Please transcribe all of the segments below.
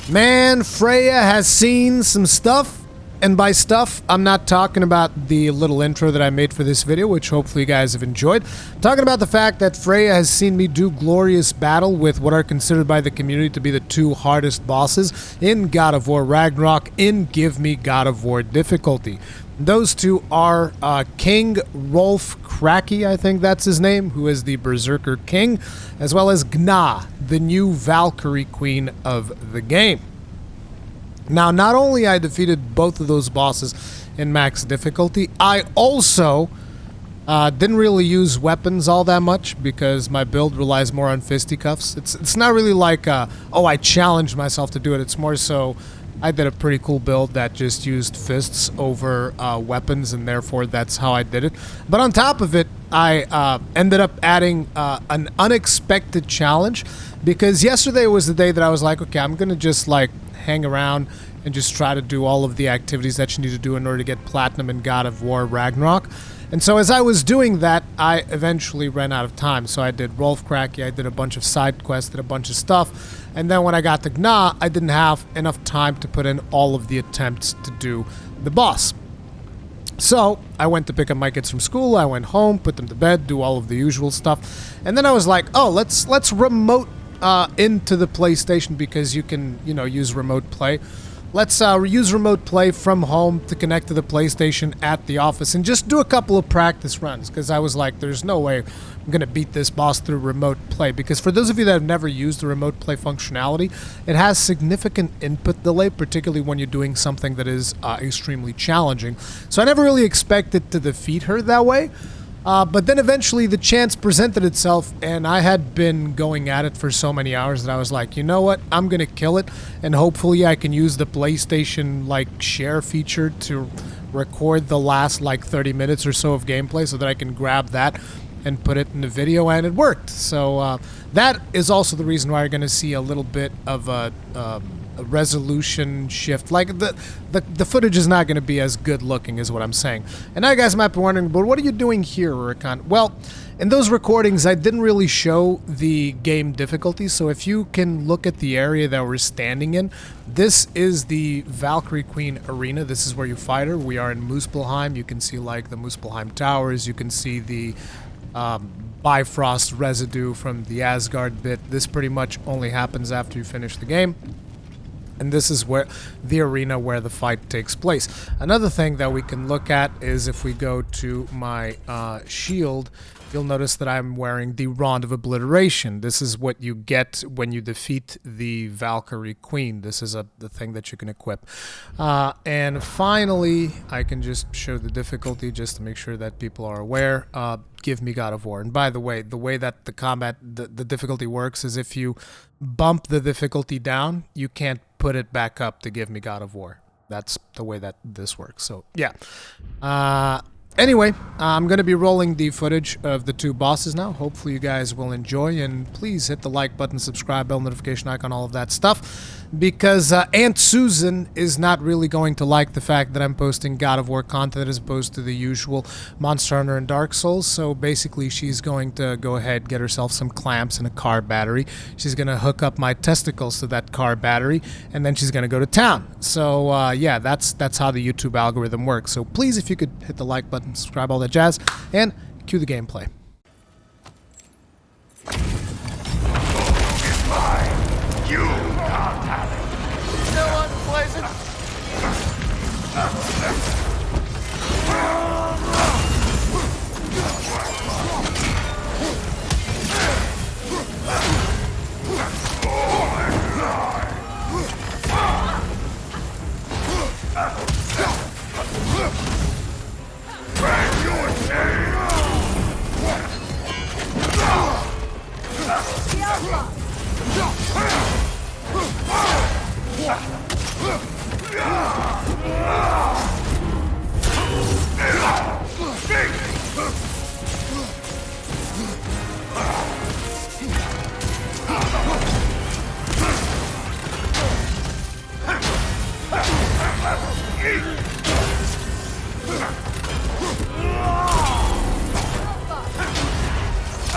Man, Freya has seen some stuff, and by stuff, I'm not talking about the little intro that I made for this video, which hopefully you guys have enjoyed. I'm talking about the fact that Freya has seen me do glorious battle with what are considered by the community to be the two hardest bosses in God of War Ragnarok in Give Me God of War difficulty. Those two are King Rolf Kraki, I think that's his name, who is the Berserker King, as well as Gna, the new Valkyrie Queen of the game. Now, not only I defeated both of those bosses in max difficulty, I also didn't really use weapons all that much because my build relies more on fisticuffs. It's not really like, oh, I challenged myself to do it. It's more so I did a pretty cool build that just used fists over weapons, and therefore that's how I did it. But on top of it, I ended up adding an unexpected challenge, because yesterday was the day that I was like, okay, I'm going to just like hang around and just try to do all of the activities that you need to do in order to get platinum in God of War Ragnarok. And so as I was doing that, I eventually ran out of time. So I did Rolf Kraki, I did a bunch of side quests, did a bunch of stuff. And then when I got to Gna, I didn't have enough time to put in all of the attempts to do the boss. So I went to pick up my kids from school, I went home, put them to bed, do all of the usual stuff. And then I was like, oh, let's remote into the PlayStation, because you can, you know, use remote play. Let's use remote play from home to connect to the PlayStation at the office and just do a couple of practice runs, because I was like, there's no way I'm going to beat this boss through remote play. Because for those of you that have never used the remote play functionality, it has significant input delay, particularly when you're doing something that is extremely challenging. So I never really expected to defeat her that way. But then eventually the chance presented itself, and I had been going at it for so many hours that I was like, you know what, I'm gonna kill it, and hopefully I can use the PlayStation like share feature to record the last like 30 minutes or so of gameplay so that I can grab that and put it in the video, and it worked. So that is also the reason why you're gonna see a little bit of a resolution shift. Like the footage is not going to be as good looking, is what I'm saying. And now you guys might be wondering, but what are you doing here, Rurikhan? Well, in those recordings I didn't really show the game difficulty, so if you can look at the area that we're standing in, this is the Valkyrie Queen arena. This is where you fight her. We are in Muspelheim. You can see like the Muspelheim towers, you can see the Bifrost residue from the Asgard bit. This pretty much only happens after you finish the game. And this is where the arena where the fight takes place. Another thing that we can look at is if we go to my shield, you'll notice that I'm wearing the Rod of Obliteration. This is what you get when you defeat the Valkyrie Queen. This is the thing that you can equip. And finally, I can just show the difficulty just to make sure that people are aware. Give Me God of War. And by the way that the difficulty works is if you bump the difficulty down, you can't put it back up to Give Me God of War. That's the way that this works. So yeah. Anyway, I'm going to be rolling the footage of the two bosses now. Hopefully you guys will enjoy, and please hit the like button, subscribe, bell notification icon, all of that stuff, because Aunt Susan is not really going to like the fact that I'm posting God of War content as opposed to the usual Monster Hunter and Dark Souls. So basically she's going to go ahead, get herself some clamps and a car battery. She's going to hook up my testicles to that car battery, and then she's going to go to town. So yeah, that's how the YouTube algorithm works. So please, if you could hit the like button, subscribe, all that jazz, and cue the gameplay. You can't have it. No unpleasant.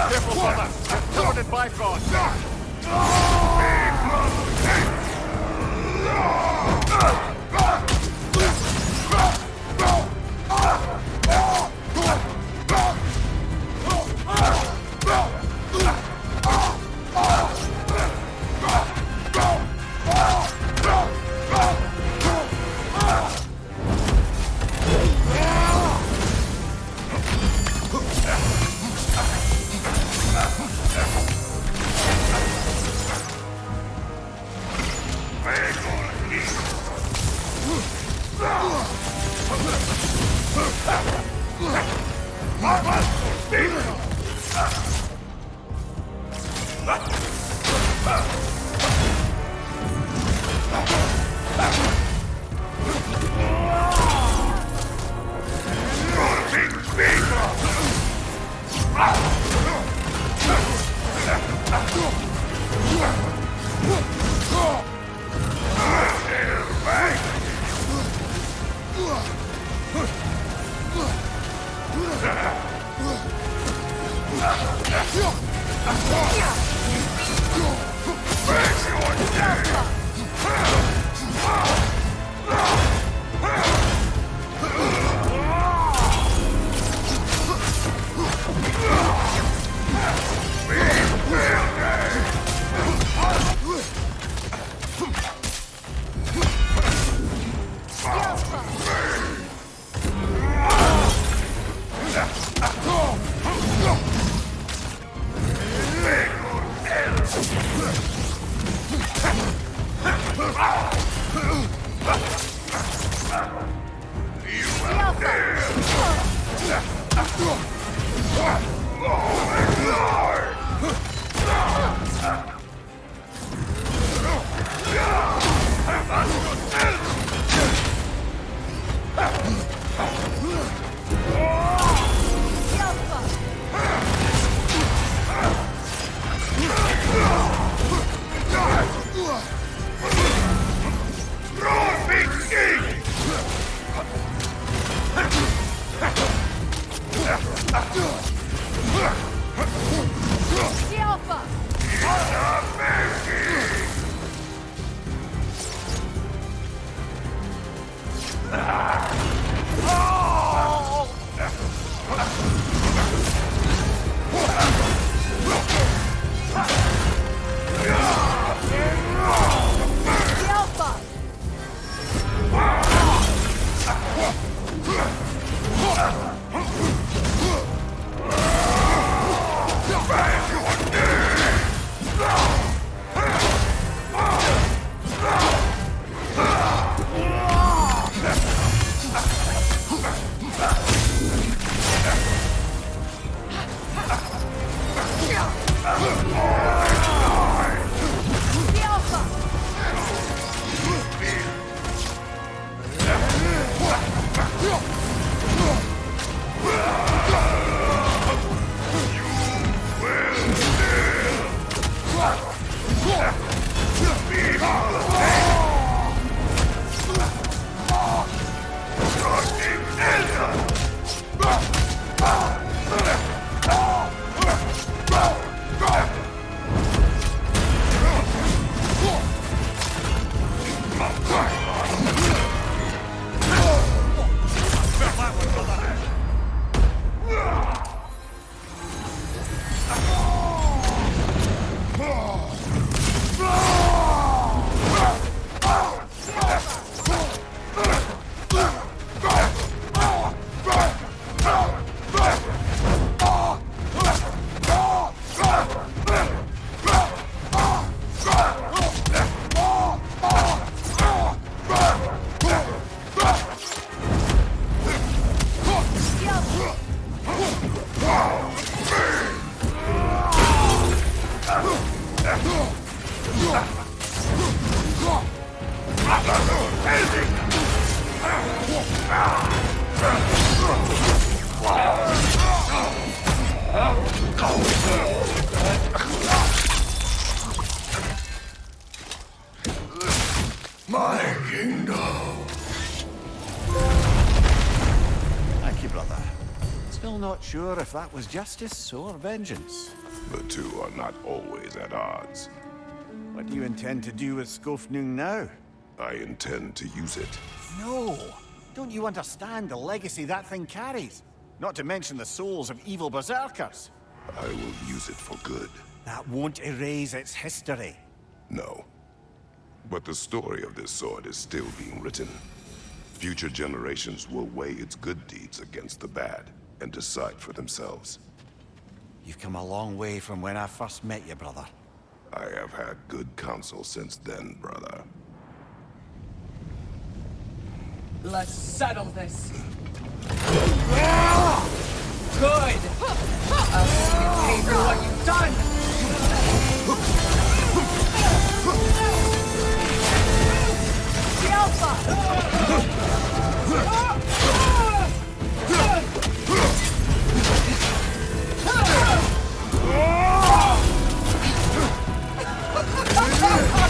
Careful, brother. Covered in Bifrost. Not sure if that was justice or vengeance. The two are not always at odds. What do you intend to do with Skofnung now? I intend to use it. No! Don't you understand the legacy that thing carries? Not to mention the souls of evil berserkers. I will use it for good. That won't erase its history. No. But the story of this sword is still being written. Future generations will weigh its good deeds against the bad and decide for themselves. You've come a long way from when I first met you, brother. I have had good counsel since then, brother. Let's settle this. Good! I'll see you pay for what you've done! The Alpha!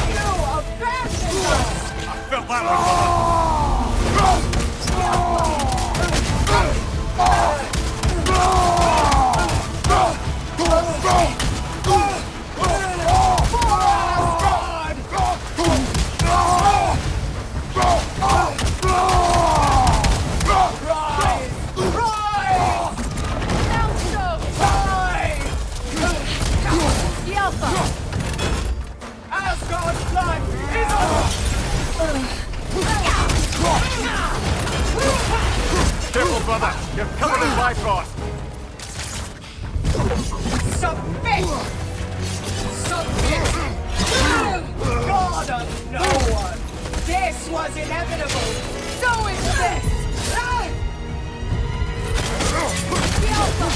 You abandoned us! I felt that one, The Alpha! Asgard's blood is on... Careful, brother! You're covered in Bifrost! Submit! Submit! God of no one! This was inevitable! So is this! The Alpha!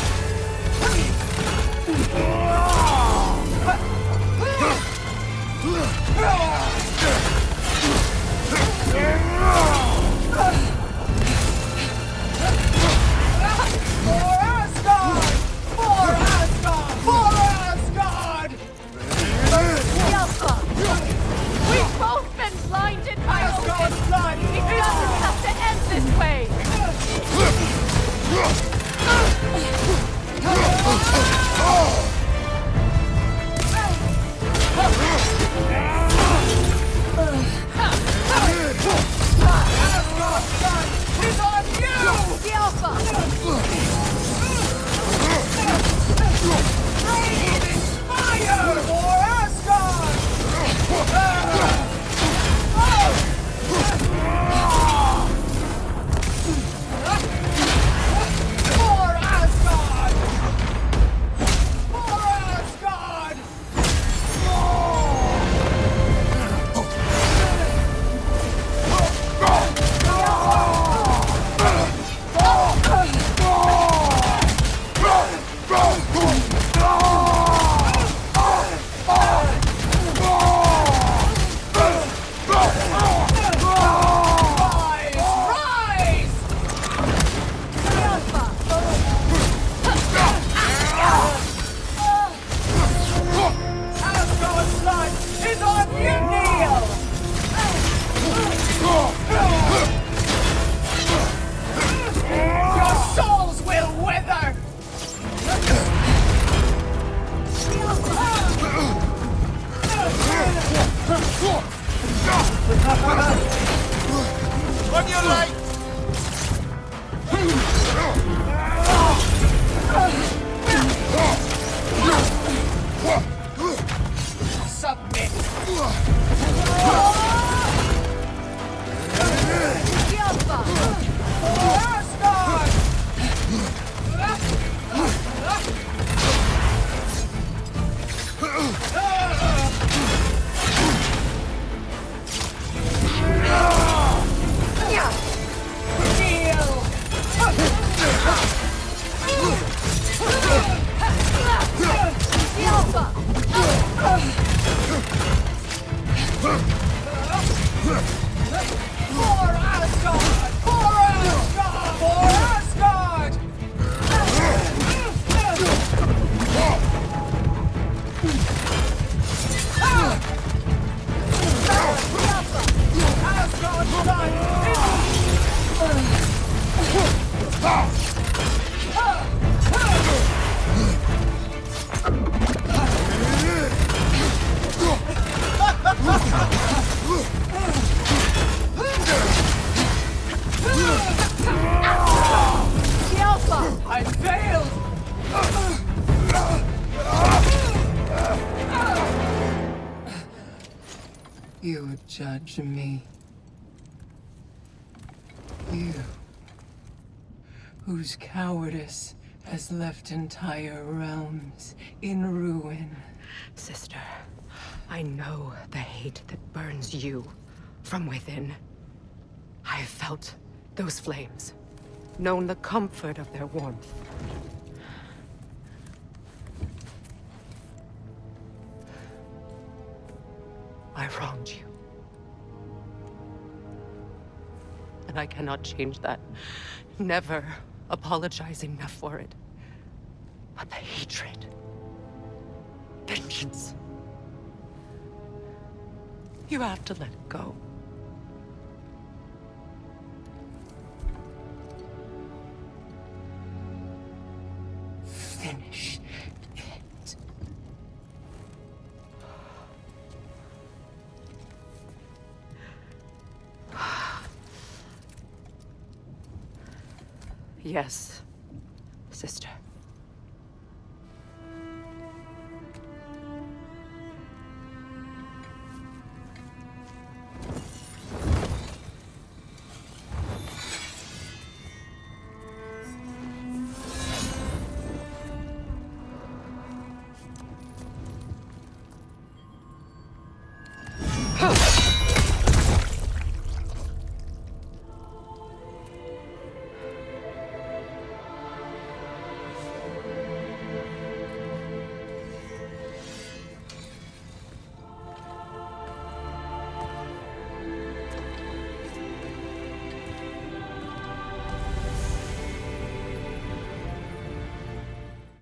For Asgard! For Asgard! For Asgard! The Alpha! We've both been blinded by Asgard's Odin! blood It doesn't have to end this way! Asgard's blood is on you! The Alpha! Rain fire for Asgard! For Asgard! For Asgard! Rise! Rise! The Alpha! Asgard's blood is on you, Neil! Your souls will wither! On your right! Submit! The Alpha! For Asgard! Kneel! The Alpha! For Asgard! For Asgard! For Asgard! Asgard's blood is... The Alpha! I failed! You judge me. You, whose cowardice has left entire realms in ruin. Sister, I know the hate that burns you from within. I have felt those flames, known the comfort of their warmth. I wronged you. And I cannot change that. Never apologize enough for it. But the hatred, vengeance, you have to let it go. Finish it. Yes, sister.